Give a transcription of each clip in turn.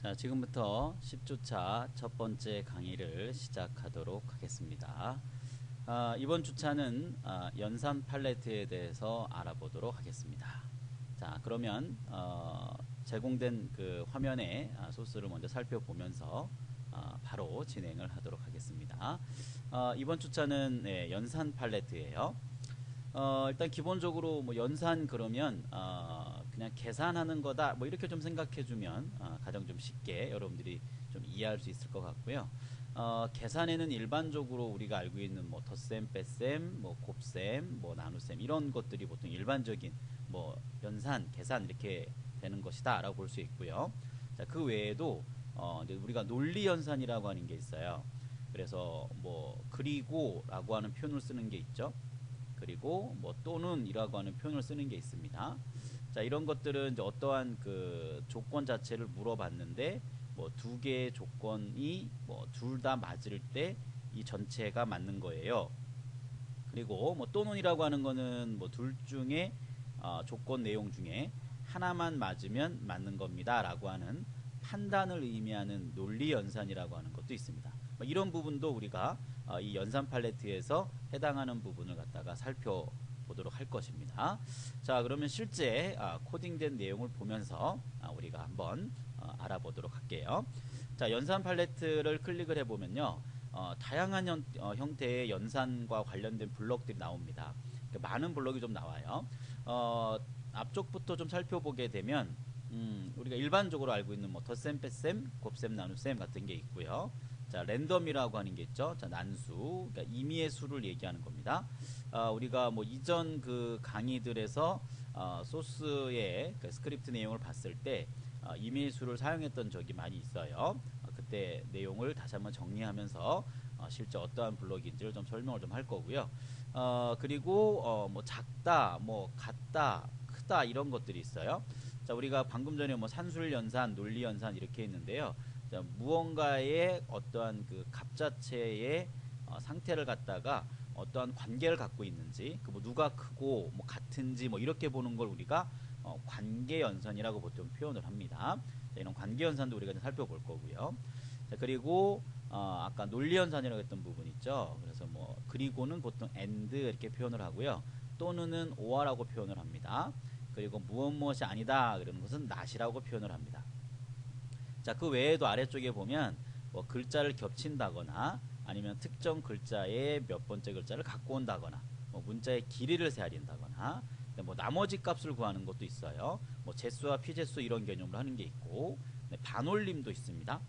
자, 지금부터 10주차 첫 번째 강의를 시작하도록 하겠습니다. 이번 주차는 연산 팔레트에 대해서 알아보도록 하겠습니다. 자, 그러면 제공된 그 화면에 소스를 먼저 살펴보면서 바로 진행을 하도록 하겠습니다. 이번 주차는 연산 팔레트예요. 일단 기본적으로 뭐 연산 그러면 그냥 계산하는 거다 뭐 이렇게 좀 생각해주면 가장 좀 쉽게 여러분들이 좀 이해할 수 있을 것 같고요. 계산에는 일반적으로 우리가 알고 있는 뭐 덧셈, 뺄셈, 뭐 곱셈, 뭐 나눗셈 이런 것들이 보통 일반적인 뭐 연산, 계산 이렇게 되는 것이다라고 볼 수 있고요. 자, 그 외에도 이제 우리가 논리 연산이라고 하는 게 있어요. 그래서 뭐 그리고라고 하는 표현을 쓰는 게 있죠. 그리고 뭐 또는이라고 하는 표현을 쓰는 게 있습니다. 자, 이런 것들은 이제 어떠한 그 조건 자체를 물어봤는데 뭐 두 개의 조건이 뭐 둘 다 맞을 때 이 전체가 맞는 거예요. 그리고 뭐 또는이라고 하는 거는 뭐 둘 중에 조건 내용 중에 하나만 맞으면 맞는 겁니다라고 하는 판단을 의미하는 논리 연산이라고 하는 것도 있습니다. 뭐 이런 부분도 우리가 이 연산 팔레트에서 해당하는 부분을 갖다가 살펴보도록 할 것입니다. 자, 그러면 실제 코딩된 내용을 보면서 우리가 한번 알아보도록 할게요. 자, 연산 팔레트를 클릭을 해보면요. 다양한 형태의 연산과 관련된 블록들이 나옵니다. 많은 블록이 좀 나와요. 앞쪽부터 좀 살펴보게 되면 우리가 일반적으로 알고 있는 뭐 덧셈, 뺄셈, 곱셈, 나눗셈 같은 게 있고요. 자, 랜덤이라고 하는 게 있죠. 자, 난수, 그러니까 임의의 수를 얘기하는 겁니다. 우리가 뭐 이전 그 강의들에서 소스의 그 스크립트 내용을 봤을 때 임의의 수를 사용했던 적이 많이 있어요. 그때 내용을 다시 한번 정리하면서 실제 어떠한 블록인지를 좀 설명을 좀 할 거고요. 그리고 뭐 작다, 뭐 같다, 크다 이런 것들이 있어요. 자, 우리가 방금 전에 뭐 산술 연산, 논리 연산 이렇게 했는데요. 자, 무언가의 어떠한 그 값 자체의 상태를 갖다가 어떠한 관계를 갖고 있는지, 그 뭐 누가 크고 뭐 같은지 뭐 이렇게 보는 걸 우리가 관계 연산이라고 보통 표현을 합니다. 자, 이런 관계 연산도 우리가 좀 살펴볼 거고요. 자, 그리고 아까 논리 연산이라고 했던 부분 있죠. 그래서 뭐 그리고는 보통 and 이렇게 표현을 하고요. 또는은 or라고 표현을 합니다. 그리고 무엇 무엇이 아니다 그러는 것은 not이라고 표현을 합니다. 자, 그 외에도 아래쪽에 보면 뭐 글자를 겹친다거나 아니면 특정 글자의 몇 번째 글자를 갖고 온다거나 뭐 문자의 길이를 세아린다거나 뭐 나머지 값을 구하는 것도 있어요. 뭐 제수와 피제수 이런 개념으로 하는 게 있고 반올림도 있습니다.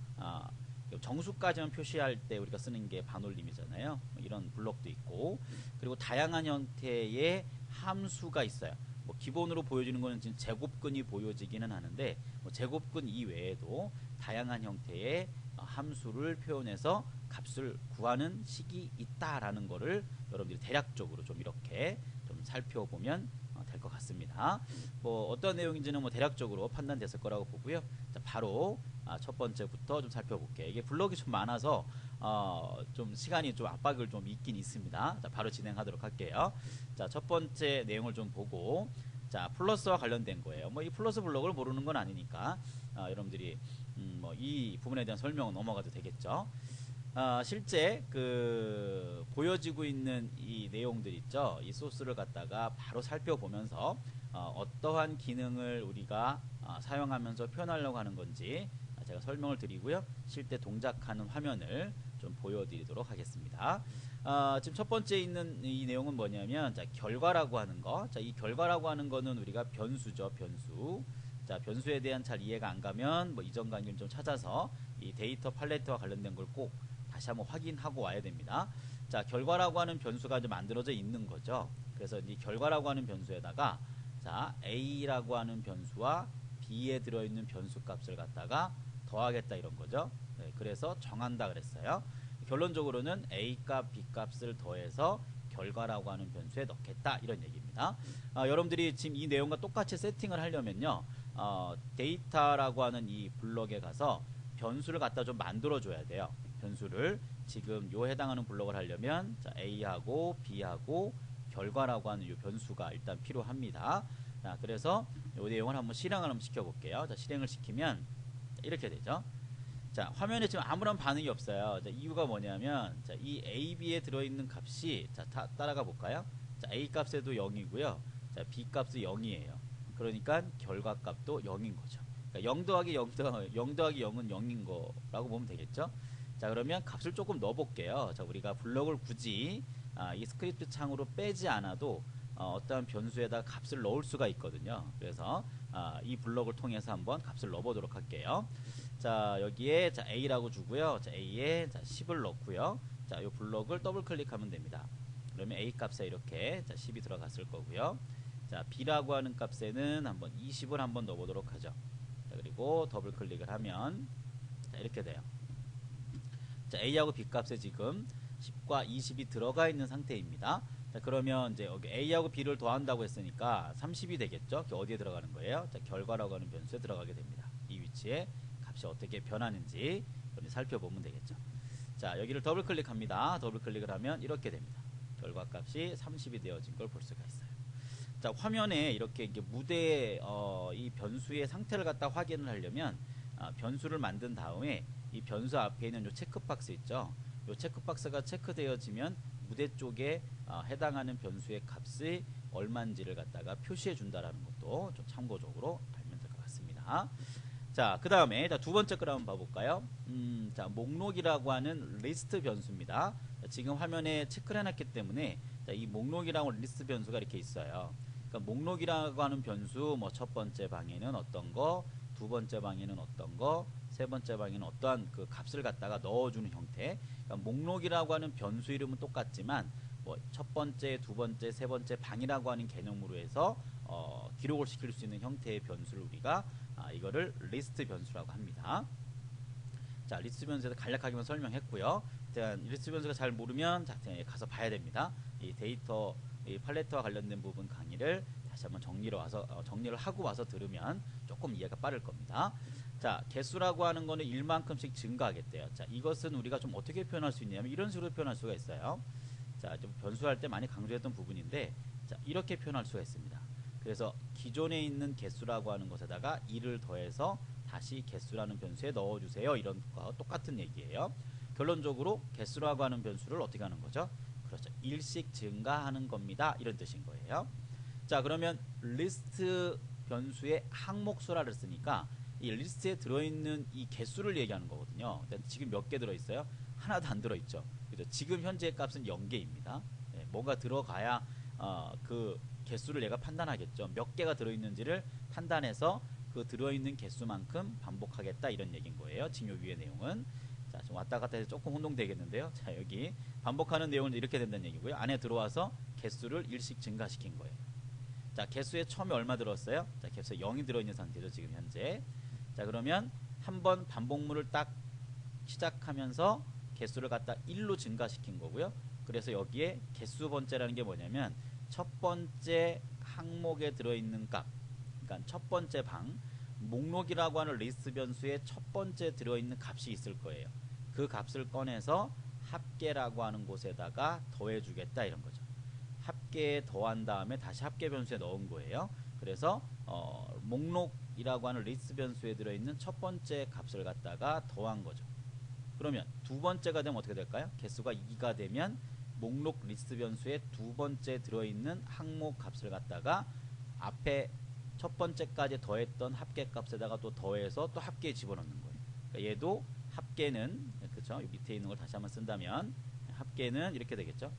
정수까지만 표시할 때 우리가 쓰는 게 반올림이잖아요. 뭐 이런 블록도 있고 그리고 다양한 형태의 함수가 있어요. 뭐 기본으로 보여주는 거는 지금 제곱근이 보여지기는 하는데 뭐 제곱근 이외에도 다양한 형태의 함수를 표현해서 값을 구하는 식이 있다라는 거를 여러분들이 대략적으로 좀 이렇게 좀 살펴보면 될 것 같습니다. 뭐 어떤 내용인지는 뭐 대략적으로 판단됐을 거라고 보고요. 자, 바로 첫 번째부터 좀 살펴볼게요. 이게 블럭이 좀 많아서 좀 시간이 좀 압박을 좀 있긴 있습니다. 자, 바로 진행하도록 할게요. 자, 첫 번째 내용을 좀 보고 자, 플러스와 관련된 거예요. 뭐 이 플러스 블럭을 모르는 건 아니니까 여러분들이 뭐 이 부분에 대한 설명은 넘어가도 되겠죠. 실제 그 보여지고 있는 이 내용들 있죠. 이 소스를 갖다가 바로 살펴보면서 어떠한 기능을 우리가 사용하면서 표현하려고 하는 건지 제가 설명을 드리고요. 실제 동작하는 화면을 좀 보여드리도록 하겠습니다. 지금 첫 번째 있는 이 내용은 뭐냐면 자, 결과라고 하는 거. 자, 이 결과라고 하는 거는 우리가 변수죠. 변수. 자, 변수에 대한 잘 이해가 안 가면 뭐 이전 강의를 좀 찾아서 이 데이터 팔레트와 관련된 걸 꼭 다시 한번 확인하고 와야 됩니다. 자, 결과라고 하는 변수가 좀 만들어져 있는 거죠. 그래서 이 결과라고 하는 변수에다가 자, A라고 하는 변수와 B에 들어있는 변수 값을 갖다가 더하겠다 이런 거죠. 네, 그래서 정한다 그랬어요. 결론적으로는 A 값, B 값을 더해서 결과라고 하는 변수에 넣겠다 이런 얘기입니다. 여러분들이 지금 이 내용과 똑같이 세팅을 하려면요. 데이터라고 하는 이 블럭에 가서 변수를 갖다 좀 만들어 줘야 돼요. 변수를 지금 요 해당하는 블럭을 하려면 자, A하고 B하고 결과라고 하는 요 변수가 일단 필요합니다. 자, 그래서 요 내용을 한번 실행을 한번 시켜 볼게요. 자, 실행을 시키면 이렇게 되죠. 자, 화면에 지금 아무런 반응이 없어요. 자, 이유가 뭐냐면, 자, 이 A, B에 들어있는 값이, 자, 따라가 볼까요? 자, A 값에도 0이고요. 자, B 값이 0이에요. 그러니까 결과값도 0인 거죠. 그러니까 0 더하기 0 더하기 0은 0인 거라고 보면 되겠죠. 자, 그러면 값을 조금 넣어 볼게요. 자, 우리가 블럭을 굳이 이 스크립트 창으로 빼지 않아도 어떠한 변수에다 값을 넣을 수가 있거든요. 그래서 이 블럭을 통해서 한번 값을 넣어 보도록 할게요. 자, 여기에 자, A라고 주고요. 자, A에 자, 10을 넣고요. 자, 이 블럭을 더블 클릭하면 됩니다. 그러면 A 값에 이렇게 자, 10이 들어갔을 거고요. 자, B라고 하는 값에는 한번 20을 한번 넣어 보도록 하죠. 자, 그리고 더블 클릭을 하면 자, 이렇게 돼요. 자, A하고 B 값에 지금 10과 20이 들어가 있는 상태입니다. 자, 그러면 이제 여기 A하고 B를 더한다고 했으니까 30이 되겠죠? 어디에 들어가는 거예요? 자, 결과라고 하는 변수에 들어가게 됩니다. 이 위치에 값이 어떻게 변하는지 살펴보면 되겠죠. 자, 여기를 더블 클릭합니다. 더블 클릭을 하면 이렇게 됩니다. 결과값이 30이 되어진 걸 볼 수가 있어요. 자, 화면에 이렇게 무대에 이 변수의 상태를 갖다 확인을 하려면 변수를 만든 다음에 이 변수 앞에 있는 요 체크박스 있죠. 요 체크박스가 체크되어지면 무대 쪽에 해당하는 변수의 값이 얼마인지를 갖다가 표시해 준다라는 것도 좀 참고적으로 알면 될 것 같습니다. 자, 그 다음에 두 번째 걸 한번 봐볼까요? 자, 목록이라고 하는 리스트 변수입니다. 자, 지금 화면에 체크를 해놨기 때문에 자, 이 목록이라고 하는 리스트 변수가 이렇게 있어요. 그러니까 목록이라고 하는 변수, 뭐 첫 번째 방에는 어떤 거, 두 번째 방에는 어떤 거, 세 번째 방에는 어떠한 그 값을 갖다가 넣어주는 형태. 그러니까 목록이라고 하는 변수 이름은 똑같지만 뭐 첫 번째, 두 번째, 세 번째 방이라고 하는 개념으로 해서 기록을 시킬 수 있는 형태의 변수를 우리가 이거를 리스트 변수라고 합니다. 자, 리스트 변수에서 간략하게만 설명했고요. 리스트 변수가 잘 모르면 자, 가서 봐야 됩니다. 이 데이터 이 팔레트와 관련된 부분 강의를 다시 한번 정리를 하고 와서 들으면 조금 이해가 빠를 겁니다. 자, 개수라고 하는 거는 1만큼씩 증가하겠대요. 자, 이것은 우리가 좀 어떻게 표현할 수 있냐면 이런 식으로 표현할 수가 있어요. 자, 좀 변수할 때 많이 강조했던 부분인데 자, 이렇게 표현할 수가 있습니다. 그래서 기존에 있는 개수라고 하는 것에다가 1을 더해서 다시 개수라는 변수에 넣어주세요. 이런 것과 똑같은 얘기예요. 결론적으로 개수라고 하는 변수를 어떻게 하는 거죠? 그렇죠. 1씩 증가하는 겁니다. 이런 뜻인 거예요. 자, 그러면 리스트 변수의 항목수라를 쓰니까 이 리스트에 들어있는 이 개수를 얘기하는 거거든요. 지금 몇 개 들어있어요? 하나도 안 들어있죠. 그죠? 지금 현재의 값은 0개입니다. 네, 뭔가 들어가야 그 개수를 얘가 판단하겠죠. 몇 개가 들어있는지를 판단해서 그 들어있는 개수만큼 반복하겠다 이런 얘기인 거예요. 지금 요 위의 내용은. 자, 좀 왔다 갔다 해서 조금 혼동되겠는데요. 자, 여기 반복하는 내용은 이렇게 된다는 얘기고요. 안에 들어와서 개수를 1씩 증가시킨 거예요. 자, 개수에 처음에 얼마 들었어요? 자, 개수에 0이 들어있는 상태죠. 지금 현재. 자, 그러면 한번 반복문을 딱 시작하면서 개수를 갖다 1로 증가시킨 거고요. 그래서 여기에 개수 번째라는 게 뭐냐면 첫 번째 항목에 들어있는 값, 그러니까 첫 번째 방, 목록이라고 하는 리스트 변수에 첫 번째 들어있는 값이 있을 거예요. 그 값을 꺼내서 합계라고 하는 곳에다가 더해주겠다 이런 거죠. 합계에 더한 다음에 다시 합계 변수에 넣은 거예요. 그래서 목록이라고 하는 리스트 변수에 들어있는 첫 번째 값을 갖다가 더한 거죠. 그러면 두 번째가 되면 어떻게 될까요? 개수가 2가 되면 목록 리스트 변수에 두 번째 들어있는 항목 값을 갖다가 앞에 첫 번째까지 더했던 합계 값에다가 또 더해서 또 합계에 집어넣는 거예요. 그러니까 얘도 합계는 그렇죠? 밑에 있는 걸 다시 한번 쓴다면 합계는 이렇게 되겠죠.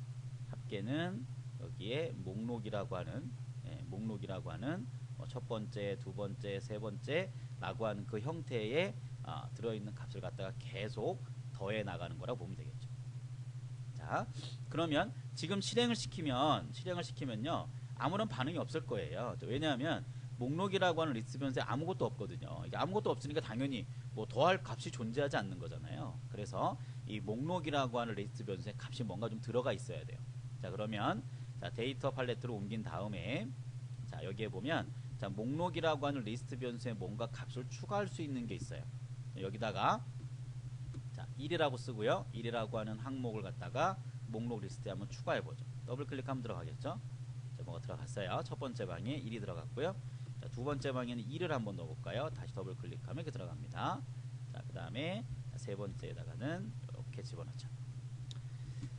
합계는 여기에 목록이라고 하는 첫 번째, 두 번째, 세 번째라고 하는 그 형태의 들어있는 값을 갖다가 계속 더해 나가는 거라고 보면 되겠죠. 자, 그러면 지금 실행을 시키면요 아무런 반응이 없을 거예요. 왜냐하면 목록이라고 하는 리스트 변수에 아무것도 없거든요. 이게 아무것도 없으니까 당연히 뭐 더할 값이 존재하지 않는 거잖아요. 그래서 이 목록이라고 하는 리스트 변수에 값이 뭔가 좀 들어가 있어야 돼요. 자, 그러면 자, 데이터 팔레트로 옮긴 다음에 자, 여기에 보면 자, 목록이라고 하는 리스트 변수에 뭔가 값을 추가할 수 있는 게 있어요. 여기다가 자, 1이라고 쓰고요. 1이라고 하는 항목을 갖다가 목록 리스트에 한번 추가해 보죠. 더블 클릭하면 들어가겠죠. 자, 뭐가 들어갔어요. 첫 번째 방에 1이 들어갔고요. 자, 두 번째 방에는 2를 한번 넣어볼까요? 다시 더블 클릭하면 이렇게 들어갑니다. 자, 그 다음에 세 번째에다가는 이렇게 집어넣죠.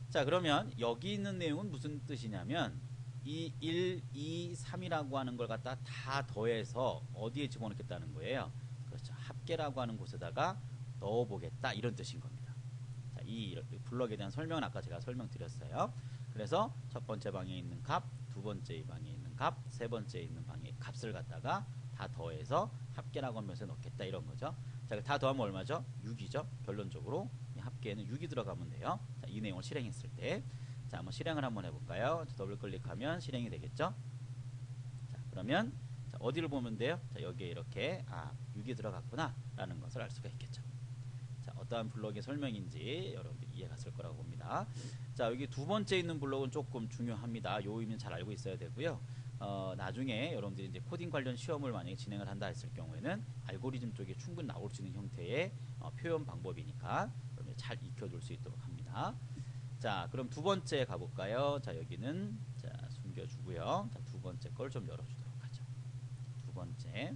자, 그러면 여기 있는 내용은 무슨 뜻이냐면 이 1, 2, 3이라고 하는 걸 갖다 다 더해서 어디에 집어넣겠다는 거예요. 그렇죠. 합계라고 하는 곳에다가 넣어보겠다 이런 뜻인 겁니다. 자, 이 블럭에 대한 설명은 아까 제가 설명드렸어요. 그래서 첫 번째 방에 있는 값, 두 번째 방에 있는 값, 세 번째 있는 방의 값을 갖다가 다 더해서 합계라고 하면서 넣겠다 이런 거죠. 자, 다 더하면 얼마죠? 6이죠. 결론적으로 합계에는 6이 들어가면 돼요. 자, 이 내용을 실행했을 때. 자, 한번 실행을 한번 해볼까요? 더블 클릭하면 실행이 되겠죠. 자, 그러면 자, 어디를 보면 돼요? 자, 여기에 이렇게 6이 들어갔구나 라는 것을 알 수가 있겠죠. 자, 어떠한 블록의 설명인지 여러분들이 이해 갔을 거라고 봅니다. 자, 여기 두 번째 있는 블록은 조금 중요합니다. 요 의미는 잘 알고 있어야 되고요. 나중에 여러분들이 이제 코딩 관련 시험을 만약에 진행을 한다 했을 경우에는 알고리즘 쪽에 충분히 나올 수 있는 형태의 표현 방법이니까 여러분들 잘 익혀둘 수 있도록 합니다. 자, 그럼 두 번째 가볼까요? 자, 여기는 자, 숨겨주고요. 자, 두 번째 걸 좀 열어주도록 하죠. 두 번째.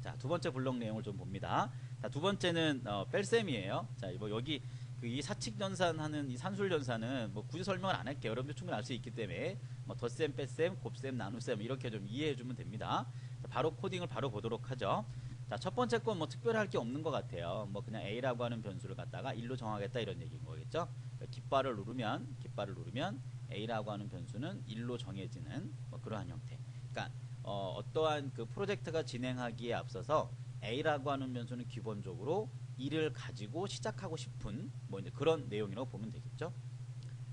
자, 두 번째 블록 내용을 좀 봅니다. 자, 두 번째는 뺄셈이에요. 자, 뭐 여기 이 사칙 연산하는 이 산술 연산은 뭐 굳이 설명을 안 할게요. 여러분들 충분히 알 수 있기 때문에 뭐 덧셈, 뺄셈, 곱셈, 나눗셈 이렇게 좀 이해해 주면 됩니다. 자, 바로 코딩을 바로 보도록 하죠. 자, 첫 번째 건 뭐 특별할 게 없는 것 같아요. 뭐 그냥 a라고 하는 변수를 갖다가 1로 정하겠다 이런 얘기인 거겠죠. 깃발을 누르면 a라고 하는 변수는 1로 정해지는 뭐 그러한 형태. 그러니까 어떠한 그 프로젝트가 진행하기에 앞서서 a라고 하는 변수는 기본적으로 1을 가지고 시작하고 싶은 뭐 이제 그런 내용이라고 보면 되겠죠.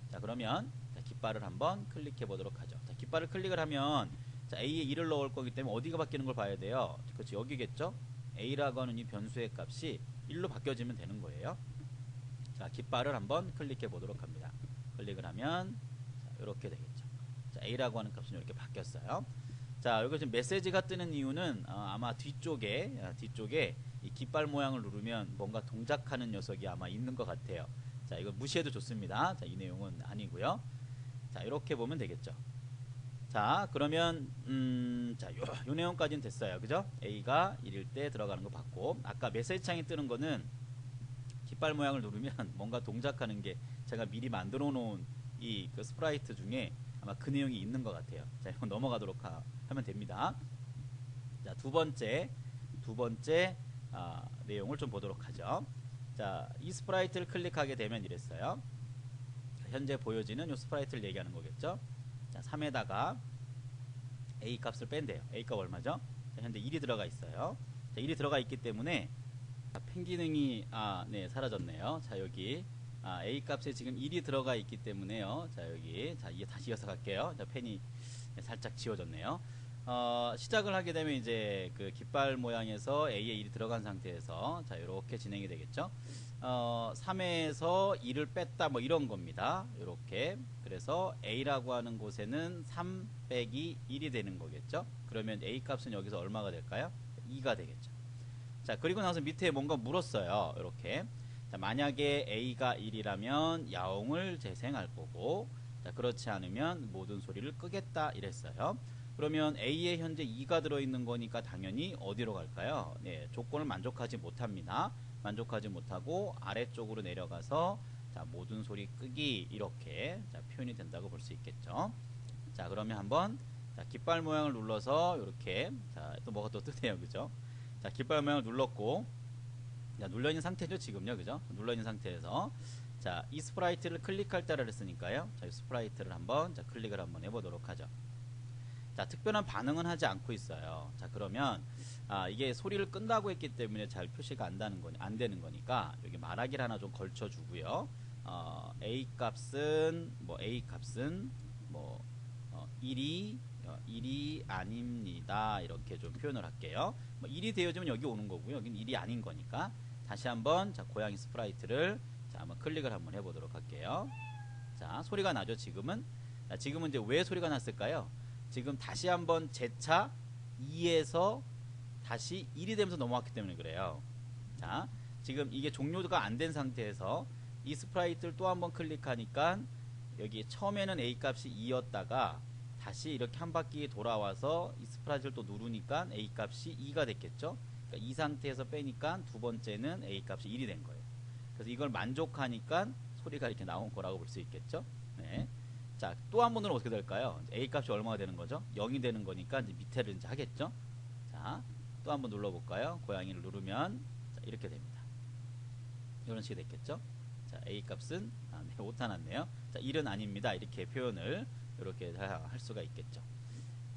자, 그러면 자, 깃발을 한번 클릭해 보도록 하죠. 자, 깃발을 클릭을 하면 자, a에 1을 넣을 거기 때문에 어디가 바뀌는 걸 봐야 돼요. 그렇죠. 여기겠죠. a라고 하는 이 변수의 값이 1로 바뀌어지면 되는 거예요. 자, 깃발을 한번 클릭해 보도록 합니다. 클릭을 하면 자, 이렇게 되겠죠. 자, a라고 하는 값은 이렇게 바뀌었어요. 자, 여기 지금 메시지가 뜨는 이유는 아마 뒤쪽에 이 깃발 모양을 누르면 뭔가 동작하는 녀석이 아마 있는 것 같아요. 자, 이거 무시해도 좋습니다. 자, 이 내용은 아니고요. 자, 이렇게 보면 되겠죠. 자, 그러면 자, 요 내용까지는 됐어요. 그죠? a가 1일 때 들어가는 거 봤고, 아까 메시지 창이 뜨는 거는 깃발 모양을 누르면 뭔가 동작하는 게 제가 미리 만들어 놓은 이 그 스프라이트 중에 아마 그 내용이 있는 것 같아요. 자, 이거 넘어가도록 하면 됩니다. 자, 두 번째 내용을 좀 보도록 하죠. 자, 이 스프라이트를 클릭하게 되면 이랬어요. 자, 현재 보여지는 이 스프라이트를 얘기하는 거겠죠. 자, 3에다가 a 값을 뺀대요. a 값 얼마죠? 자, 현재 1이 들어가 있어요. 자, 1이 들어가 있기 때문에 펜 기능이 네, 사라졌네요. 자, 여기 a 값에 지금 1이 들어가 있기 때문에요. 자, 여기 자, 다시 이어서 갈게요. 자, 펜이 살짝 지워졌네요. 시작을 하게 되면 이제 그 깃발 모양에서 a에 1이 들어간 상태에서 자, 이렇게 진행이 되겠죠. 3에서 2를 뺐다 뭐 이런 겁니다. 이렇게. 그래서 a라고 하는 곳에는 3 빼기 1이 되는 거겠죠. 그러면 a 값은 여기서 얼마가 될까요? 2가 되겠죠. 자, 그리고 나서 밑에 뭔가 물었어요. 이렇게. 자, 만약에 a가 1이라면 야옹을 재생할 거고, 자, 그렇지 않으면 모든 소리를 끄겠다 이랬어요. 그러면 a에 현재 2가 들어있는 거니까 당연히 어디로 갈까요? 네, 조건을 만족하지 못합니다. 만족하지 못하고 아래쪽으로 내려가서 자, 모든 소리 끄기 이렇게 자, 표현이 된다고 볼 수 있겠죠. 자, 그러면 한번 자, 깃발 모양을 눌러서 이렇게 자, 또 뭐가 또 뜨네요. 그죠? 자, 깃발 모양을 눌렀고 자, 눌러있는 상태죠. 지금요. 그죠? 눌러있는 상태에서 자, 이 스프라이트를 클릭할 때라 그랬으니까요. 자, 이 스프라이트를 한번 자, 클릭을 한번 해보도록 하죠. 자, 특별한 반응은 하지 않고 있어요. 자, 그러면 이게 소리를 끈다고 했기 때문에 잘 표시가 안 되는 거니까 여기 말하기를 하나 좀 걸쳐 주고요. a 값은 뭐 1이 아닙니다. 이렇게 좀 표현을 할게요. 뭐 1이 되어지면 여기 오는 거고요. 여기는 1이 아닌 거니까 다시 한번 자, 고양이 스프라이트를 자, 한번 클릭을 한번 해보도록 할게요. 자, 소리가 나죠. 지금은 이제 왜 소리가 났을까요? 지금 다시 한번 재차 2에서 다시 1이 되면서 넘어왔기 때문에 그래요. 자, 지금 이게 종료가 안 된 상태에서 이 스프라이트를 또 한번 클릭하니까 여기 처음에는 a 값이 2였다가 다시 이렇게 한 바퀴 돌아와서 이 스프라이트를 또 누르니까 A 값이 2가 됐겠죠. 그러니까 이 상태에서 빼니까 두 번째는 A 값이 1이 된 거예요. 그래서 이걸 만족하니까 소리가 이렇게 나온 거라고 볼 수 있겠죠. 네. 자, 또 한 번 누르면 어떻게 될까요? A 값이 얼마가 되는 거죠? 0이 되는 거니까 이제 밑에를 이제 하겠죠. 자, 또 한 번 눌러볼까요? 고양이를 누르면 자, 이렇게 됩니다. 이런 식이 됐겠죠. 자, A 값은 네, 오타 났네요. 자, 1은 아닙니다. 이렇게 표현을 이렇게 할 수가 있겠죠.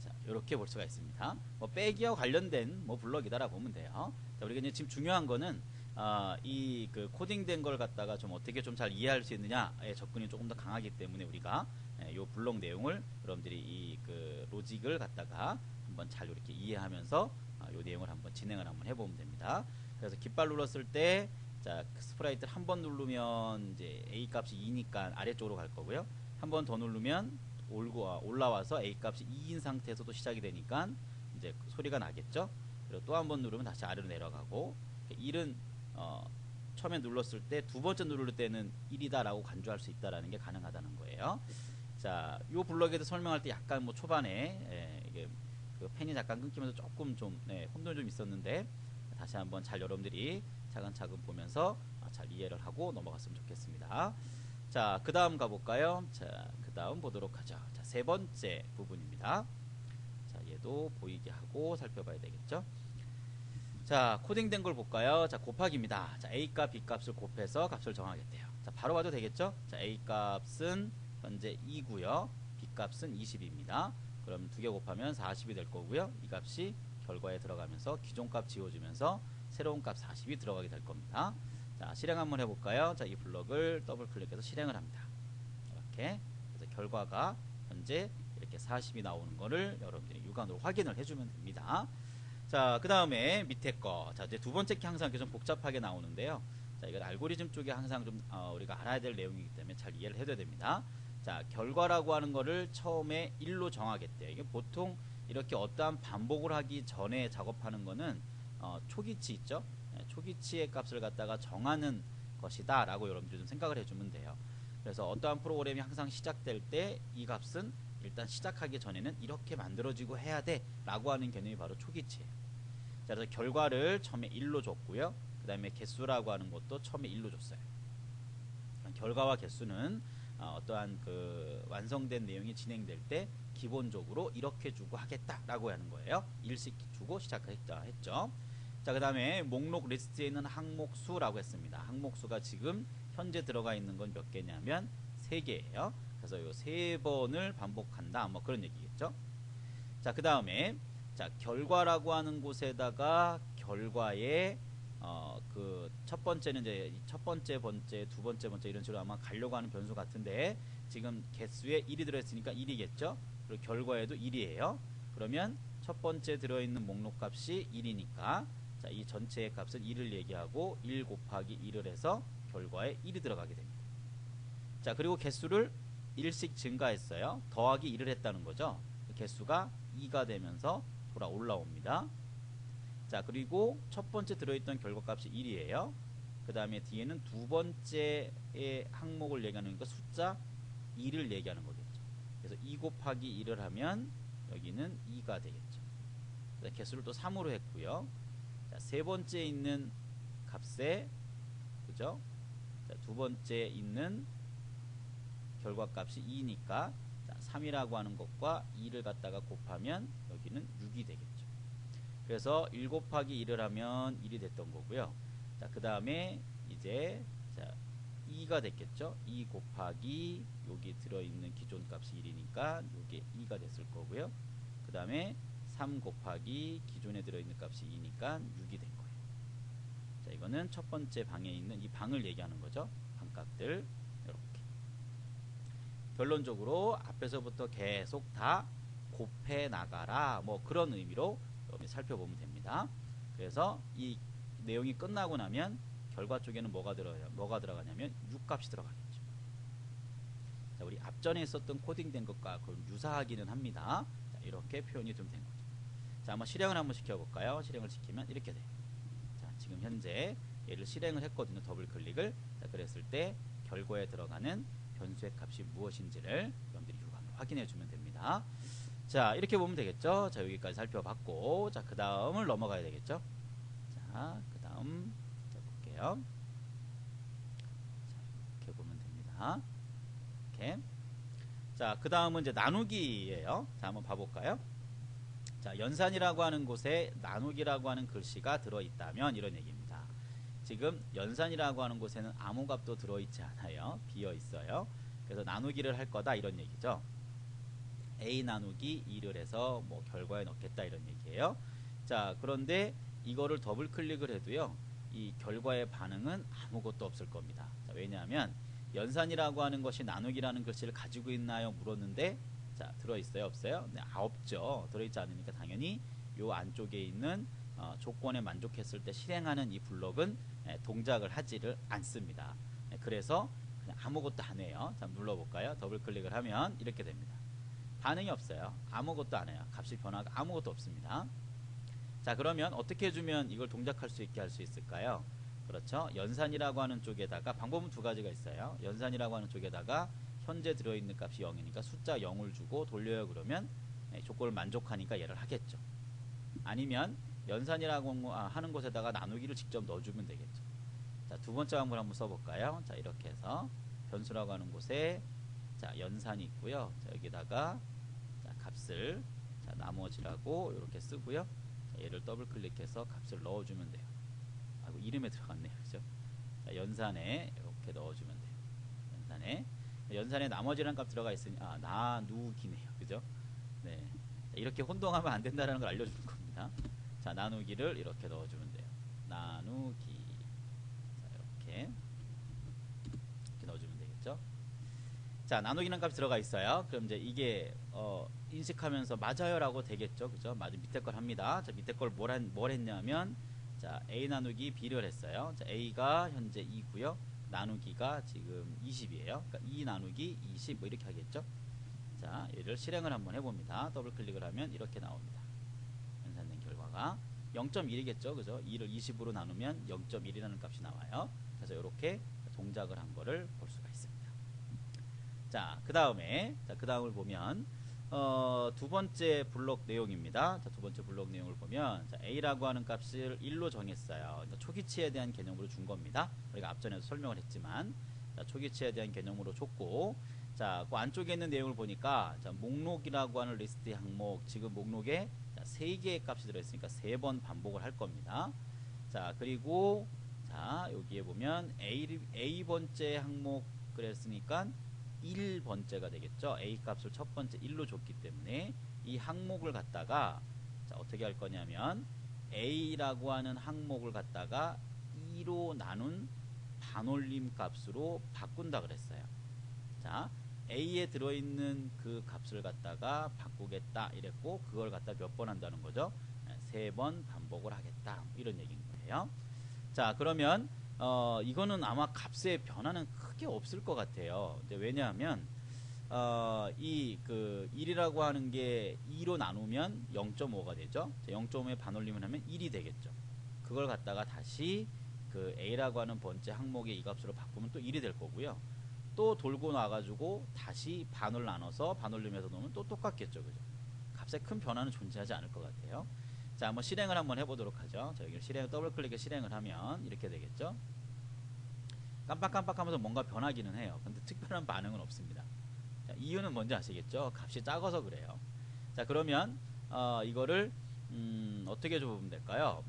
자, 이렇게 볼 수가 있습니다. 뭐 빼기와 관련된 뭐 블럭이다라 보면 돼요. 자, 우리가 이제 지금 중요한 거는 이 그 코딩된 걸 갖다가 좀 어떻게 좀 잘 이해할 수 있느냐의 접근이 조금 더 강하기 때문에 우리가 요 블록 내용을 여러분들이 이 그 로직을 갖다가 한번 잘 이렇게 이해하면서 요 내용을 한번 진행을 한번 해보면 됩니다. 그래서 깃발 눌렀을 때 자, 스프라이트를 한 번 누르면 이제 A 값이 2니까 아래쪽으로 갈 거고요. 한 번 더 누르면 올라와서 A 값이 2인 상태에서도 시작이 되니까 이제 소리가 나겠죠. 그리고 또 한 번 누르면 다시 아래로 내려가고 1은 처음에 눌렀을 때 두 번째 누를 때는 1이다 라고 간주할 수 있다라는 게 가능하다는 거예요. 자, 요 블럭에도 설명할 때 약간 뭐 초반에 이게 그 펜이 잠깐 끊기면서 조금 좀 혼돈이 좀 있었는데 다시 한번 잘 여러분들이 차근차근 보면서 잘 이해를 하고 넘어갔으면 좋겠습니다. 자, 그 다음 가볼까요? 자, 그 다음 보도록 하죠. 자, 세 번째 부분입니다. 자, 얘도 보이게 하고 살펴봐야 되겠죠. 자, 코딩된 걸 볼까요? 자, 곱하기입니다. 자, A 값, B 값을 곱해서 값을 정하겠대요. 자, 바로 봐도 되겠죠? 자, A 값은 현재 2고요. B 값은 20입니다. 그럼 두 개 곱하면 40이 될 거고요. 이 값이 결과에 들어가면서 기존 값 지워주면서 새로운 값 40이 들어가게 될 겁니다. 자, 실행 한번 해볼까요? 자, 이 블럭을 더블 클릭해서 실행을 합니다. 이렇게. 그래서 결과가 현재 이렇게 40이 나오는 거를 여러분들이 육안으로 확인을 해주면 됩니다. 자, 그 다음에 밑에 거. 자, 이제 두 번째 게 항상 이렇게 좀 복잡하게 나오는데요. 자, 이건 알고리즘 쪽에 항상 좀 우리가 알아야 될 내용이기 때문에 잘 이해를 해줘야 됩니다. 자, 결과라고 하는 거를 처음에 1로 정하겠대요. 이게 보통 이렇게 어떠한 반복을 하기 전에 작업하는 거는 초기치 있죠. 초기치의 값을 갖다가 정하는 것이다 라고 여러분들 좀 생각을 해주면 돼요. 그래서 어떠한 프로그램이 항상 시작될 때 이 값은 일단 시작하기 전에는 이렇게 만들어지고 해야 돼 라고 하는 개념이 바로 초기치예요. 자, 그래서 결과를 처음에 1로 줬고요. 그 다음에 개수라고 하는 것도 처음에 1로 줬어요. 결과와 개수는 어떠한 그 완성된 내용이 진행될 때 기본적으로 이렇게 주고 하겠다라고 하는 거예요. 1씩 주고 시작했다 했죠. 자, 그 다음에 목록 리스트에 있는 항목수라고 했습니다. 항목수가 지금 현재 들어가 있는 건 몇 개냐면 3개예요. 그래서 이 3번을 반복한다. 뭐 그런 얘기겠죠. 자, 그 다음에 자, 결과라고 하는 곳에다가 결과에 그 첫 번째는 이제 첫 번째 번째, 두 번째 번째 이런 식으로 아마 가려고 하는 변수 같은데 지금 개수에 1이 들어있으니까 1이겠죠. 그리고 결과에도 1이에요. 그러면 첫 번째 들어있는 목록 값이 1이니까 자, 이 전체의 값은 1을 얘기하고 1 곱하기 1을 해서 결과에 1이 들어가게 됩니다. 자, 그리고 개수를 1씩 증가했어요. 더하기 1을 했다는 거죠. 개수가 2가 되면서 돌아 올라옵니다. 자, 그리고 첫 번째 들어있던 결과값이 1이에요. 그 다음에 뒤에는 두 번째의 항목을 얘기하는 거니까 숫자 2를 얘기하는 거겠죠. 그래서 2 곱하기 1을 하면 여기는 2가 되겠죠. 개수를 또 3으로 했고요. 자, 세 번째 있는 값에 그죠? 자, 두 번째 있는 결과값이 2니까 자, 3이라고 하는 것과 2를 갖다가 곱하면 여기는 6이 되겠죠. 그래서 1 곱하기 1을 하면 1이 됐던 거고요. 자, 그 다음에 이제 자, 2가 됐겠죠. 2 곱하기 여기 들어있는 기존 값이 1이니까 이게 2가 됐을 거고요. 그 다음에 3 곱하기 기존에 들어있는 값이 2니까 6이 된 거예요. 자, 이거는 첫 번째 방에 있는 이 방을 얘기하는 거죠. 방값들 이렇게. 결론적으로 앞에서부터 계속 다 곱해 나가라 뭐 그런 의미로 살펴보면 됩니다. 그래서 이 내용이 끝나고 나면 결과 쪽에는 뭐가 들어가냐면 6값이 들어가겠죠. 자, 우리 앞전에 있었던 코딩된 것과 그럼 유사하기는 합니다. 자, 이렇게 표현이 좀 된 거죠. 자, 한번 실행을 한번 시켜볼까요? 실행을 시키면 이렇게 돼요. 자, 지금 현재 얘를 실행을 했거든요. 더블 클릭을. 자, 그랬을 때 결과에 들어가는 변수의 값이 무엇인지를 여러분들이 육안으로 확인해 주면 됩니다. 자, 이렇게 보면 되겠죠. 자, 여기까지 살펴봤고, 자, 그 다음을 넘어가야 되겠죠. 자, 그 다음 볼게요. 자, 이렇게 보면 됩니다. 이렇게. 자, 그 다음은 이제 나누기예요. 자, 한번 봐볼까요? 자, 연산이라고 하는 곳에 나누기라고 하는 글씨가 들어있다면 이런 얘기입니다. 지금 연산이라고 하는 곳에는 아무 값도 들어있지 않아요. 비어 있어요. 그래서 나누기를 할 거다 이런 얘기죠. A 나누기 2를 해서 뭐 결과에 넣겠다 이런 얘기예요. 자, 그런데 이거를 더블 클릭을 해도요, 이 결과의 반응은 아무것도 없을 겁니다. 자, 왜냐하면 연산이라고 하는 것이 나누기라는 글씨를 가지고 있나요? 물었는데, 자, 들어있어요? 없어요? 네, 없죠. 들어있지 않으니까 당연히 요 안쪽에 있는 조건에 만족했을 때 실행하는 이 블록은 동작을 하지를 않습니다. 그래서 그냥 아무것도 안 해요. 자, 눌러볼까요? 더블 클릭을 하면 이렇게 됩니다. 반응이 없어요. 아무것도 안 해요. 값이 변화가 아무것도 없습니다. 자, 그러면 어떻게 해주면 이걸 동작할 수 있게 할 수 있을까요? 그렇죠. 연산이라고 하는 쪽에다가 방법은 두 가지가 있어요. 연산이라고 하는 쪽에다가 현재 들어있는 값이 0이니까 숫자 0을 주고 돌려요 그러면 조건을 만족하니까 얘를 하겠죠. 아니면 연산이라고 하는 곳에다가 나누기를 직접 넣어주면 되겠죠. 자, 두 번째 방법을 한번 써볼까요? 자, 이렇게 해서 변수라고 하는 곳에 자, 연산이 있고요. 자, 여기다가 자, 값을 자, 나머지라고 이렇게 쓰고요. 자, 얘를 더블 클릭해서 값을 넣어주면 돼요. 아이고, 이름에 들어갔네요. 그죠? 자, 연산에 이렇게 넣어주면 돼요. 연산에 나머지라는 값 들어가 있으니 나누기네요. 그죠? 네. 자, 이렇게 혼동하면 안 된다는 걸 알려주는 겁니다. 자, 나누기를 이렇게 넣어주면 돼요. 나누기. 자, 이렇게 넣어주면 되겠죠? 자, 나누기라는 값이 들어가 있어요. 그럼 이제 이게 인식하면서 맞아요라고 되겠죠. 그죠? 맞은 밑에 걸 합니다. 자, 밑에 걸 뭘 했냐면 자, A 나누기 B를 했어요. 자, A가 현재 2고요. 나누기가 지금 20이에요. 그러니까 2 나누기 20 뭐 이렇게 하겠죠. 자, 얘를 실행을 한번 해봅니다. 더블 클릭을 하면 이렇게 나옵니다. 연산된 결과가 0.1이겠죠. 그죠? 2를 20으로 나누면 0.1이라는 값이 나와요. 그래서 이렇게 동작을 한 거를 볼 수가 있습니다. 자, 그 다음을 보면 두 번째 블록 내용입니다. 자, 두 번째 블록 내용을 보면 자, A라고 하는 값을 1로 정했어요. 그러니까 초기치에 대한 개념으로 준 겁니다. 우리가 앞전에도 설명을 했지만 자, 초기치에 대한 개념으로 줬고 자, 그 안쪽에 있는 내용을 보니까 자, 목록이라고 하는 리스트 항목 지금 목록에 자, 3개의 값이 들어있으니까 3번 반복을 할 겁니다. 자, 그리고 자, 여기에 보면 A번째 항목 그랬으니까 1번째가 되겠죠. A 값을 첫 번째 1로 줬기 때문에 이 항목을 갖다가 자, 어떻게 할 거냐면 A라고 하는 항목을 갖다가 2로 나눈 반올림 값으로 바꾼다 그랬어요. 자, A에 들어있는 그 값을 갖다가 바꾸겠다 이랬고 그걸 갖다 몇 번 한다는 거죠. 3번 반복을 하겠다 이런 얘기인 거예요. 자, 그러면 이거는 아마 값의 변화는 크게 없을 것 같아요. 왜냐하면 이 그 1이라고 하는 게 2로 나누면 0.5가 되죠. 0.5에 반올림을 하면 1이 되겠죠. 그걸 갖다가 다시 그 A라고 하는 번째 항목의 이 값으로 바꾸면 또 1이 될 거고요. 또 돌고 나가지고 다시 반을 나눠서 반올림해서 놓으면 또 똑같겠죠. 그죠? 값에 큰 변화는 존재하지 않을 것 같아요. 자, 한번 실행을 한번 해보도록 하죠. 자, 여기를 더블 클릭해 실행을 하면 이렇게 되겠죠. 깜빡깜빡하면서 뭔가 변하기는 해요. 근데 특별한 반응은 없습니다. 자, 이유는 뭔지 아시겠죠? 값이 작아서 그래요. 자, 그러면 이거를 어떻게 줘보면 될까요?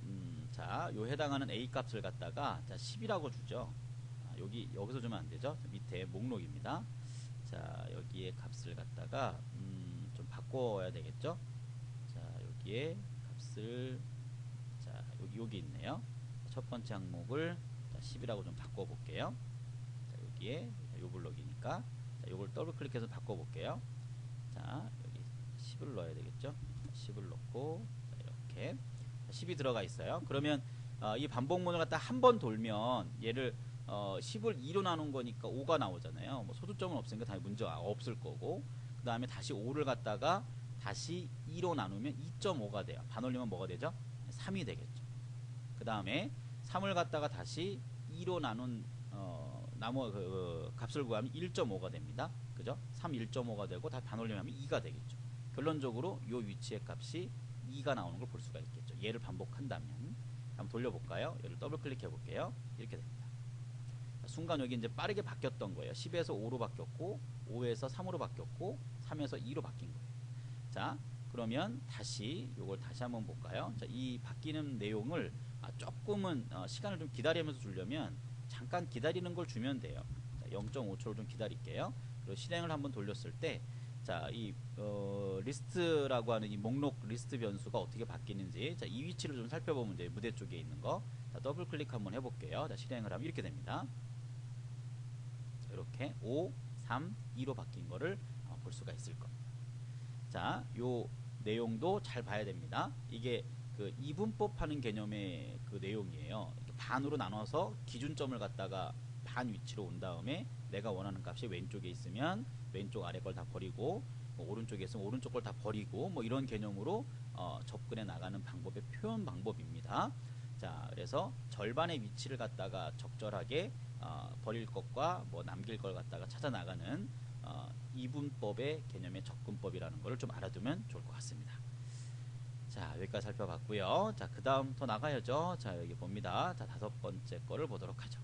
자, 요 해당하는 A 값을 갖다가 자, 10이라고 주죠. 여기서 주면 안 되죠. 밑에 목록입니다. 자, 여기에 값을 갖다가 좀 바꿔야 되겠죠. 자, 여기에 자, 여기 있네요. 첫 번째 항목을 자, 10이라고 좀 바꿔볼게요. 자, 여기에 요 블록이니까 자, 요걸 더블 클릭해서 바꿔볼게요. 자, 여기 10을 넣어야 되겠죠. 10을 넣고 자, 이렇게 10이 들어가 있어요. 그러면 이 반복문을 갖다 한 번 돌면 얘를 10을 2로 나눈 거니까 5가 나오잖아요. 뭐 소수점은 없으니까 당연히 문제가 없을 거고 그 다음에 다시 5를 갖다가 다시 2로 나누면 2.5가 돼요. 반올리면 뭐가 되죠? 3이 되겠죠. 그 다음에 3을 갖다가 다시 2로 나눈 값을 구하면 1.5가 됩니다. 그죠? 3 1.5가 되고 다시 반올리면 2가 되겠죠. 결론적으로 이 위치의 값이 2가 나오는 걸 볼 수가 있겠죠. 얘를 반복한다면. 한번 돌려볼까요? 얘를 더블 클릭해 볼게요. 이렇게 됩니다. 순간 여기 이제 빠르게 바뀌었던 거예요. 10에서 5로 바뀌었고 5에서 3으로 바뀌었고 3에서 2로 바뀐 거예요. 자, 그러면 다시 이걸 다시 한번 볼까요? 자, 이 바뀌는 내용을 조금은 시간을 좀 기다리면서 주려면 잠깐 기다리는 걸 주면 돼요. 0.5초를 좀 기다릴게요. 그리고 실행을 한번 돌렸을 때, 자, 이 리스트라고 하는 이 목록 리스트 변수가 어떻게 바뀌는지, 자, 이 위치를 좀 살펴보면 돼요. 무대 쪽에 있는 거. 자, 더블 클릭 한번 해볼게요. 자, 실행을 하면 이렇게 됩니다. 자, 이렇게 5, 3, 2로 바뀐 거를 볼 수가 있을 겁니다. 자, 요 내용도 잘 봐야 됩니다. 이게 그 이분법 하는 개념의 그 내용이에요. 이렇게 반으로 나눠서 기준점을 갖다가 반 위치로 온 다음에 내가 원하는 값이 왼쪽에 있으면 왼쪽 아래 걸 다 버리고, 뭐 오른쪽에 있으면 오른쪽 걸 다 버리고, 뭐 이런 개념으로 접근해 나가는 방법의 표현 방법입니다. 자, 그래서 절반의 위치를 갖다가 적절하게 버릴 것과 뭐 남길 걸 갖다가 찾아 나가는 이분법의 개념의 접근법이라는 것을 좀 알아두면 좋을 것 같습니다. 자, 여기까지 살펴봤고요. 자, 그 다음 더 나가야죠. 자, 여기 봅니다. 자, 5번째 거를 보도록 하죠.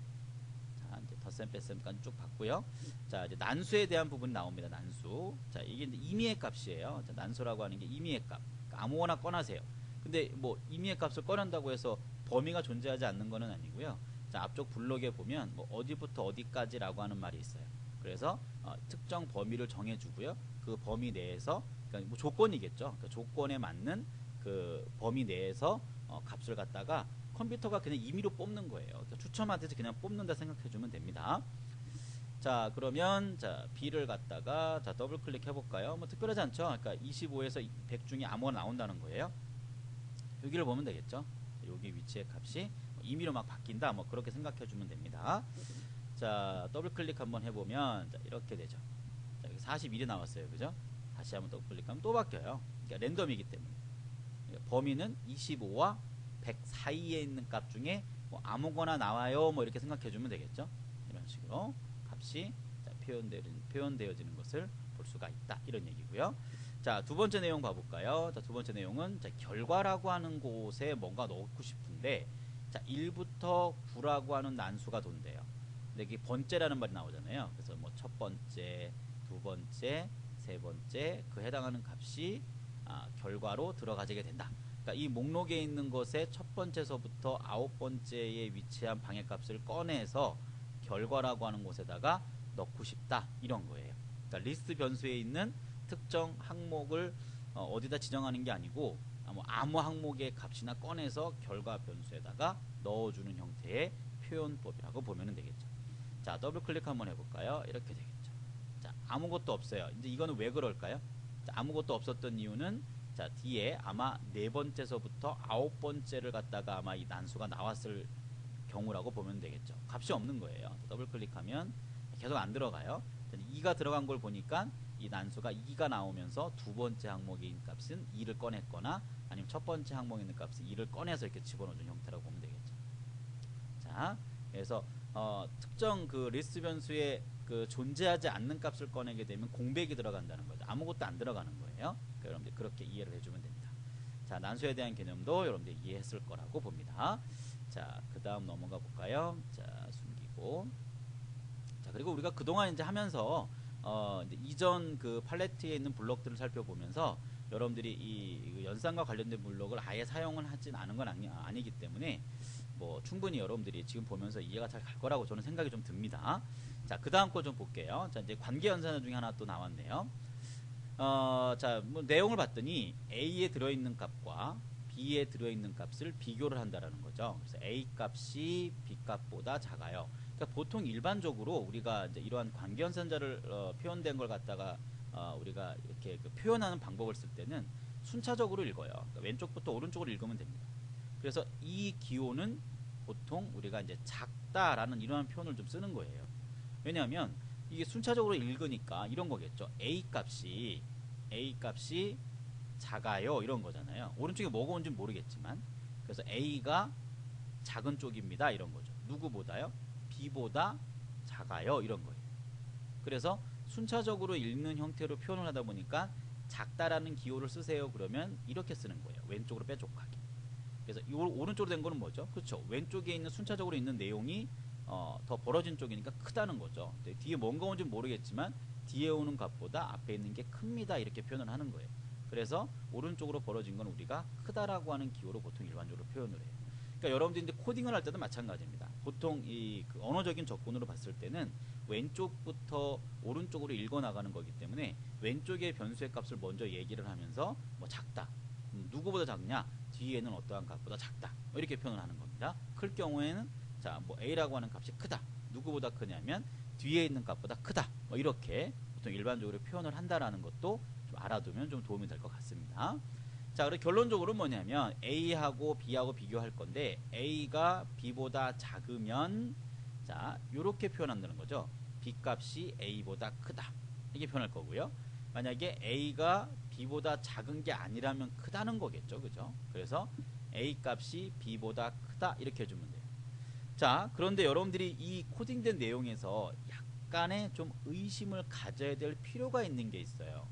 자, 이제 덧셈 뺄셈까지 쭉 봤고요. 자, 이제 난수에 대한 부분이 나옵니다. 난수. 자, 이게 이제 임의의 값이에요. 자, 난수라고 하는 게 임의의 값. 그러니까 아무거나 꺼내세요. 근데 뭐 임의의 값을 꺼낸다고 해서 범위가 존재하지 않는 거는 아니고요. 자, 앞쪽 블록에 보면 뭐 어디부터 어디까지라고 하는 말이 있어요. 그래서 특정 범위를 정해주고요. 그 범위 내에서, 그러니까 뭐 조건이겠죠. 그 조건에 맞는 그 범위 내에서 값을 갖다가 컴퓨터가 그냥 임의로 뽑는 거예요. 그러니까 추첨한테서 그냥 뽑는다 생각해주면 됩니다. 자, 그러면 자 B를 갖다가 자 더블 클릭해 볼까요? 뭐 특별하지 않죠. 그러니까 25에서 100 중에 아무거나 나온다는 거예요. 여기를 보면 되겠죠. 여기 위치의 값이 임의로 막 바뀐다. 뭐 그렇게 생각해주면 됩니다. 자, 더블 클릭 한번 해보면 자, 이렇게 되죠. 자, 여기 41이 나왔어요. 그죠? 다시 한번 더블 클릭하면 또 바뀌어요. 그러니까 랜덤이기 때문에. 그러니까 범위는 25와 100 사이에 있는 값 중에 뭐 아무거나 나와요. 뭐 이렇게 생각해주면 되겠죠. 이런 식으로 값이 자, 표현되어지는 것을 볼 수가 있다. 이런 얘기고요. 자, 두 번째 내용 봐볼까요? 자, 두 번째 내용은 자, 결과라고 하는 곳에 뭔가 넣고 싶은데 자, 1부터 9라고 하는 난수가 돈대요. 근데 이게 번째라는 말이 나오잖아요. 그래서 뭐 첫 번째, 두 번째, 세 번째 그 해당하는 값이 결과로 들어가게 된다. 그러니까 이 목록에 있는 것의 첫 번째서부터 9번째에 위치한 방해값을 꺼내서 결과라고 하는 곳에다가 넣고 싶다. 이런 거예요. 그러니까 리스트 변수에 있는 특정 항목을 어디다 지정하는 게 아니고 뭐 아무 항목의 값이나 꺼내서 결과 변수에다가 넣어주는 형태의 표현법이라고 보면 되겠죠. 자, 더블 클릭 한번 해볼까요? 이렇게 되겠죠. 자, 아무것도 없어요. 이제 이거는 왜 그럴까요? 자, 아무것도 없었던 이유는 자, 뒤에 아마 네 번째서부터 9번째를 갖다가 아마 이 난수가 나왔을 경우라고 보면 되겠죠. 값이 없는 거예요. 더블 클릭하면 계속 안 들어가요. 2가 들어간 걸 보니까 이 난수가 2가 나오면서 두 번째 항목에 있는 값은 2를 꺼냈거나 아니면 첫 번째 항목에 있는 값은 2를 꺼내서 이렇게 집어넣는 형태라고 보면 되겠죠. 자, 그래서 특정 그 리스트 변수에 그 존재하지 않는 값을 꺼내게 되면 공백이 들어간다는 거죠. 아무것도 안 들어가는 거예요. 그러니까 여러분들 그렇게 이해를 해주면 됩니다. 자, 난수에 대한 개념도 여러분들 이해했을 거라고 봅니다. 자, 그 다음 넘어가 볼까요? 자, 숨기고. 자, 그리고 우리가 그동안 이제 하면서 이제 이전 그 팔레트에 있는 블록들을 살펴보면서 여러분들이 이 연산과 관련된 블록을 아예 사용을 하진 않은 건 아니기 때문에 뭐 충분히 여러분들이 지금 보면서 이해가 잘 갈 거라고 저는 생각이 좀 듭니다. 자, 그 다음 거 좀 볼게요. 자, 이제 관계 연산자 중에 하나 또 나왔네요. 자, 뭐 내용을 봤더니 A에 들어있는 값과 B에 들어있는 값을 비교를 한다라는 거죠. 그래서 A 값이 B 값보다 작아요. 그러니까 보통 일반적으로 우리가 이제 이러한 관계 연산자를 표현된 걸 갖다가 우리가 이렇게 그 표현하는 방법을 쓸 때는 순차적으로 읽어요. 그러니까 왼쪽부터 오른쪽으로 읽으면 됩니다. 그래서 이 기호는 보통 우리가 이제 작다라는 이러한 표현을 좀 쓰는 거예요. 왜냐하면 이게 순차적으로 읽으니까 이런 거겠죠. A 값이 작아요 이런 거잖아요. 오른쪽에 뭐가 온지 모르겠지만 그래서 A가 작은 쪽입니다 이런 거죠. 누구보다요? B보다 작아요 이런 거예요. 그래서 순차적으로 읽는 형태로 표현을 하다 보니까 작다라는 기호를 쓰세요. 그러면 이렇게 쓰는 거예요. 왼쪽으로 빼족하게. 그래서 이 오른쪽으로 된 거는 뭐죠? 그렇죠. 왼쪽에 있는 순차적으로 있는 내용이 더 벌어진 쪽이니까 크다는 거죠. 뒤에 뭔가 온지 모르겠지만 뒤에 오는 값보다 앞에 있는 게 큽니다. 이렇게 표현을 하는 거예요. 그래서 오른쪽으로 벌어진 건 우리가 크다라고 하는 기호로 보통 일반적으로 표현을 해요. 그러니까 여러분들이 이제 코딩을 할 때도 마찬가지입니다. 보통 그 언어적인 접근으로 봤을 때는 왼쪽부터 오른쪽으로 읽어 나가는 거기 때문에 왼쪽의 변수의 값을 먼저 얘기를 하면서 뭐 작다, 누구보다 작냐, 뒤에는 어떠한 값보다 작다, 뭐 이렇게 표현을 하는 겁니다. 클 경우에는 자, 뭐 a라고 하는 값이 크다, 누구보다 크냐면 뒤에 있는 값보다 크다, 뭐 이렇게 보통 일반적으로 표현을 한다라는 것도 좀 알아두면 좀 도움이 될 것 같습니다. 자, 그리고 결론적으로 뭐냐면 A하고 B하고 비교할 건데 A가 B보다 작으면 자, 요렇게 표현한다는 거죠. B 값이 A보다 크다. 이렇게 표현할 거고요. 만약에 A가 B보다 작은 게 아니라면 크다는 거겠죠. 그죠? 그래서 A 값이 B보다 크다. 이렇게 해주면 돼요. 자, 그런데 여러분들이 이 코딩된 내용에서 약간의 좀 의심을 가져야 될 필요가 있는 게 있어요.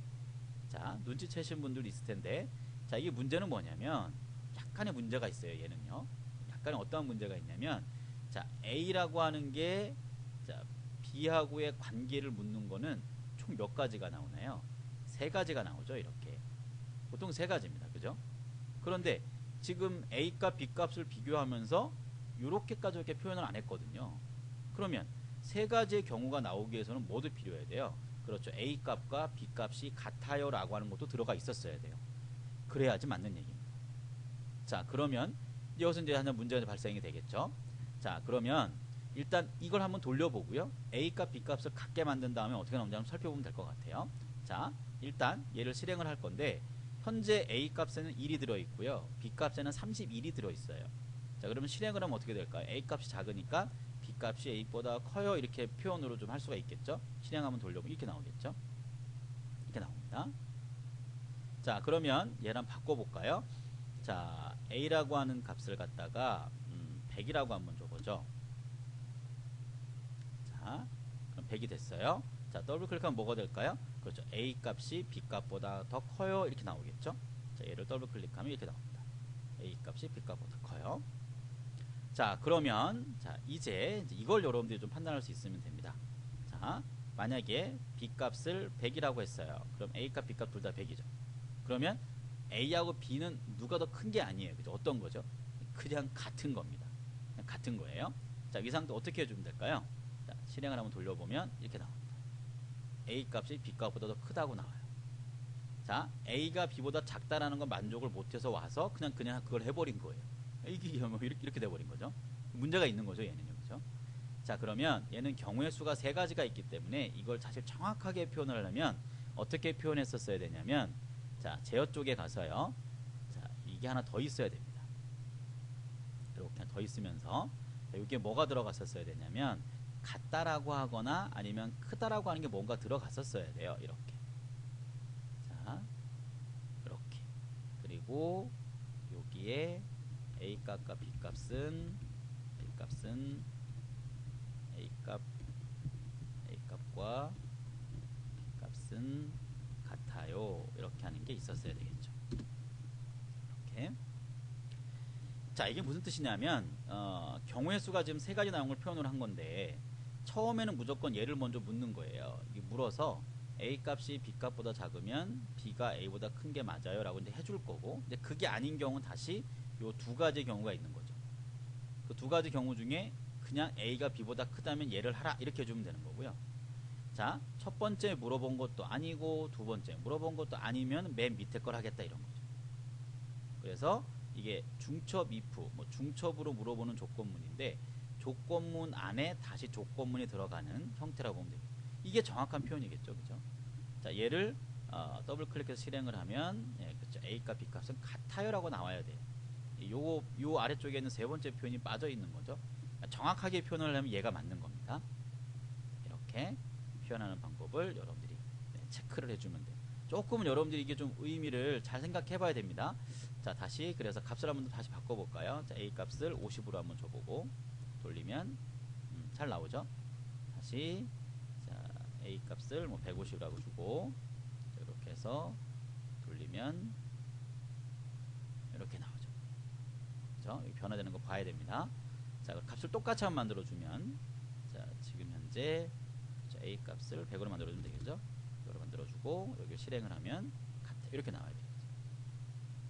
자, 눈치채신 분들 있을 텐데, 자, 이게 문제는 뭐냐면 약간의 문제가 있어요. 얘는요. 약간의 어떠한 문제가 있냐면, 자, A라고 하는 게 자, B하고의 관계를 묻는 거는 총 몇 가지가 나오나요? 세 가지가 나오죠. 이렇게 보통 세 가지입니다. 그죠? 그런데 지금 A 값, B 값을 비교하면서 이렇게까지 이렇게 표현을 안 했거든요. 그러면 세 가지의 경우가 나오기 위해서는 모두 필요해야 돼요. 그렇죠. A 값과 B 값이 같아요 라고 하는 것도 들어가 있었어야 돼요. 그래야지 맞는 얘기입니다. 자, 그러면 여기서 이제 하나 문제가 발생이 되겠죠. 자, 그러면 일단 이걸 한번 돌려보고요. A 값, B 값을 같게 만든 다음에 어떻게 나오는지 한번 살펴보면 될 것 같아요. 자, 일단 얘를 실행을 할 건데 현재 A 값에는 1이 들어있고요. B 값에는 31이 들어있어요. 자, 그러면 실행을 하면 어떻게 될까요? A 값이 작으니까 B 값이 A보다 커요. 이렇게 표현으로 좀 할 수가 있겠죠. 실행하면 돌려보면 이렇게 나오겠죠. 이렇게 나옵니다. 자, 그러면 얘랑 바꿔볼까요? 자, A라고 하는 값을 갖다가 100이라고 한번 줘보죠. 자, 그럼 100이 됐어요. 자, 더블 클릭하면 뭐가 될까요? 그렇죠. A 값이 B 값보다 더 커요. 이렇게 나오겠죠. 자, 얘를 더블 클릭하면 이렇게 나옵니다. A 값이 B 값보다 커요. 자, 그러면 자, 이제 이걸 여러분들이 좀 판단할 수 있으면 됩니다. 자, 만약에 B 값을 100이라고 했어요. 그럼 A 값, B 값 둘 다 100이죠. 그러면 A하고 B는 누가 더 큰 게 아니에요. 그죠? 어떤 거죠? 그냥 같은 겁니다. 그냥 같은 거예요. 자, 이 상태 어떻게 해주면 될까요? 자, 실행을 한번 돌려보면 이렇게 나옵니다. A 값이 B 값보다 더 크다고 나와요. 자, A가 B보다 작다라는 건 만족을 못해서 와서 그냥 그걸 해버린 거예요. 이게 뭐 이렇게 돼버린 거죠. 문제가 있는 거죠, 얘는요. 그죠? 자, 그러면 얘는 경우의 수가 세 가지가 있기 때문에 이걸 사실 정확하게 표현을 하려면 어떻게 표현했었어야 되냐면 자, 제어 쪽에 가서요. 자, 이게 하나 더 있어야 됩니다. 이렇게 더 있으면서 자, 이게 뭐가 들어갔었어야 되냐면 같다라고 하거나 아니면 크다라고 하는 게 뭔가 들어갔었어야 돼요. 이렇게. 자, 이렇게. 그리고 여기에 A 값과 B 값은 A 값과 B 값은 같아요. 이렇게 하는 게 있었어야 되겠죠. 이렇게. 자, 이게 무슨 뜻이냐면 경우의 수가 지금 세 가지 나온 걸 표현을 한 건데 처음에는 무조건 얘를 먼저 묻는 거예요. 이게 물어서 A 값이 B 값보다 작으면 B가 A보다 큰 게 맞아요 라고 이제 해줄 거고, 근데 그게 아닌 경우는 다시 요 두 가지 경우가 있는 거죠. 그 두 가지 경우 중에 그냥 A가 B보다 크다면 얘를 하라 이렇게 해주면 되는 거고요. 자, 첫 번째 물어본 것도 아니고 두 번째 물어본 것도 아니면 맨 밑에 걸 하겠다 이런 거죠. 그래서 이게 중첩 if, 뭐 중첩으로 물어보는 조건문인데 조건문 안에 다시 조건문이 들어가는 형태라고 보면 됩니다. 이게 정확한 표현이겠죠, 그죠? 자, 얘를 더블 클릭해서 실행을 하면 그렇죠. A 값, B 값은 같아요라고 나와야 돼요. 요 아래쪽에 있는 세 번째 표현이 빠져 있는 거죠. 정확하게 표현을 하면 얘가 맞는 겁니다. 이렇게 표현하는 방법을 여러분들이 체크를 해주면 돼요. 조금은 여러분들이 이게 좀 의미를 잘 생각해 봐야 됩니다. 자, 다시 그래서 값을 한번 다시 바꿔볼까요? 자, A 값을 50으로 한번 줘보고 돌리면 잘 나오죠? 다시 자, A 값을 뭐 150이라고 주고 이렇게 해서 돌리면 이렇게 나오죠. 그죠? 변화되는 거 봐야 됩니다. 자, 값을 똑같이 한번 만들어주면, 자, 지금 현재 A 값을 100으로 만들어주면 되겠죠? 100으로 만들어주고 여기 실행을 하면 같아. 이렇게 나와야 되겠죠.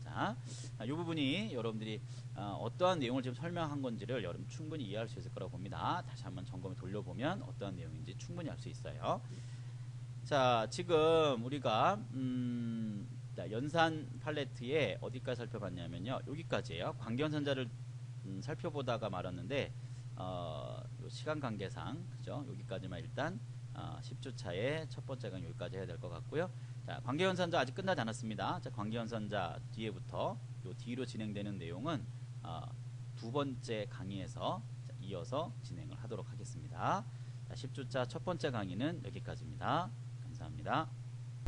자, 이 부분이 여러분들이 어떠한 내용을 지금 설명한 건지를 여러분 충분히 이해할 수 있을 거라고 봅니다. 다시 한번 점검을 돌려보면 어떠한 내용인지 충분히 알 수 있어요. 자, 지금 우리가 연산 팔레트에 어디까지 살펴봤냐면요, 여기까지예요. 관계연산자를 살펴보다가 말았는데 요 시간 관계상, 그죠? 여기까지만 일단 10주차의 첫 번째 강의 여기까지 해야 될 것 같고요. 자, 관계연산자 아직 끝나지 않았습니다. 자, 관계연산자 뒤에부터 요 뒤로 진행되는 내용은 두 번째 강의에서 이어서 진행을 하도록 하겠습니다. 자, 10주차 첫 번째 강의는 여기까지입니다. 감사합니다.